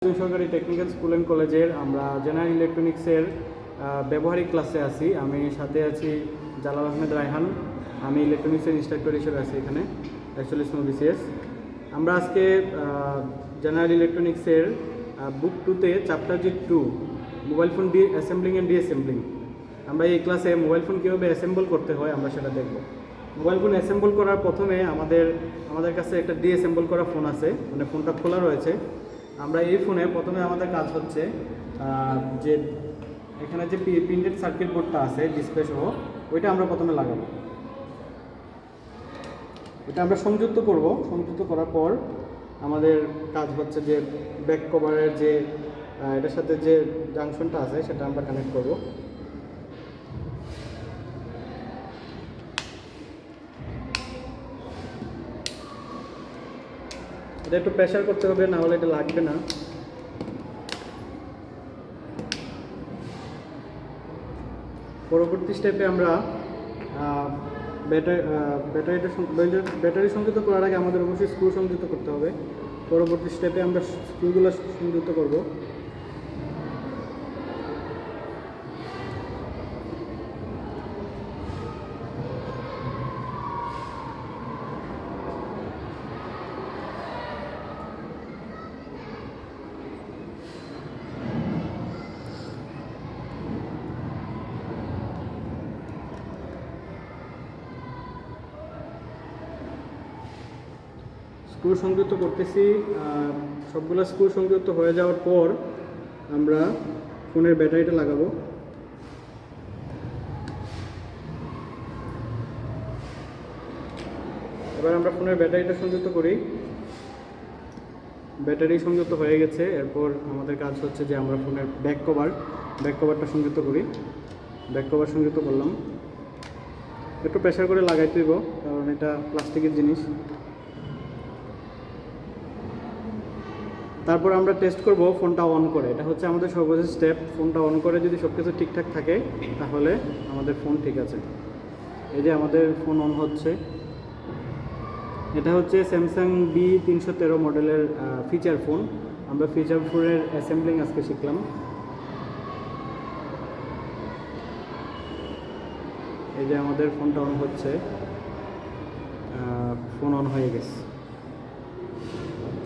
সরকারি technical school and কলেজের আমরা জেনারেল ইলেকট্রনিক্সের ব্যবহারিক ক্লাসে আছি। আমি সাথে আছি জালাল আহমেদ রায়হান। আমি ইলেকট্রনিক্সের ইনস্ট্রাক্টর হিসেবে আছি এখানে 41 BCS। আমরা আজকে জেনারেল ইলেকট্রনিক্সের বুক 2তে চ্যাপ্টার যে 2 মোবাইল ফোন অ্যাসেম্বলিং অ্যান্ড ডিঅ্যাসেম্বলিং, আমরা এই ক্লাসে মোবাইল ফোন কীভাবে অ্যাসেম্বল করতে হয় আমরা সেটা দেখব। মোবাইল ফোন অ্যাসেম্বল করার প্রথমে আমাদের কাছে একটা ডিঅ্যাসেম্বল করা ফোন আছে, মানে ফোনটা খোলা রয়েছে। আমরা এই ফোনে প্রথমে আমাদের কাজ হচ্ছে যে এখানে যে প্রিন্টেড সার্কিট বোর্ডটা আছে ডিসপ্লে সহ, ওইটা আমরা প্রথমে লাগাবো। এটা আমরা সংযুক্ত করব। সংযুক্ত করার পর আমাদের কাজ হচ্ছে যে ব্যাক কভারের যে এটার সাথে যে জাংশনটা আছে সেটা আমরা কানেক্ট করব। এটা একটু প্রেশার করতে হবে, না হলে এটা লাগবে না। পরবর্তী স্টেপে আমরা ব্যাটারি সংযুক্ত করার আগে আমাদের অবশ্যই স্ক্রু সংযুক্ত করতে হবে। পরবর্তী স্টেপে আমরা স্ক্রুগুলো সংযুক্ত করব। স্ক্রু সংযুক্ত করতেছি। সবগুলো স্ক্রু সংযুক্ত হয়ে যাওয়ার পর আমরা ফোনের ব্যাটারিটা লাগাবো। এবার আমরা ফোনের ব্যাটারিটা সংযুক্ত করি। ব্যাটারি সংযুক্ত হয়ে গেছে। এরপর আমাদের কাজ হচ্ছে যে আমরা ফোনের ব্যাক কভারটা সংযুক্ত করি। ব্যাক কভার সংযুক্ত করলাম। একটু প্রেশার করে লাগাইতে দিব, কারণ এটা প্লাস্টিকের জিনিস। তারপর আমরা টেস্ট করব ফোনটা অন করে। এটা হচ্ছে আমাদের সর্বশেষ স্টেপ। ফোনটা অন করে যদি সব কিছু ঠিকঠাক থাকে তাহলে আমাদের ফোন ঠিক আছে। এই যে আমাদের ফোন অন হচ্ছে। এটা হচ্ছে স্যামসাং B313 মডেলের ফিচার ফোন। আমরা ফিচার ফোনের অ্যাসেম্বলিং আজকে শিখলাম। এই যে আমাদের ফোনটা অন হচ্ছে, ফোন অন হয়ে গেছে।